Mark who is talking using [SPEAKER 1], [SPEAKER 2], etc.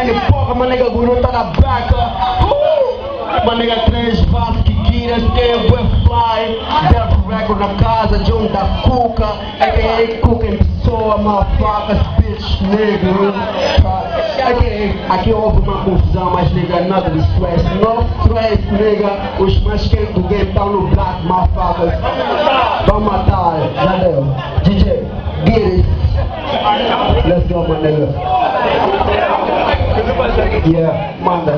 [SPEAKER 1] Shine Poca, my nigga, Guru tá na beca. My nigga, 3 vasos que quiras, quem vai fly. Death Record na casa, John da Cuca. A.K.A. Cuca em pessoa, motherfuckers, bitch, nigga. Aqui houve uma confusão, mas nigga, nada de stress. No stress, nigga. Os mais quentes do game estão no black, motherfuckers. Vamos matar, já deu. DJ, get it. Let's go, my nigga. Yeah, manda.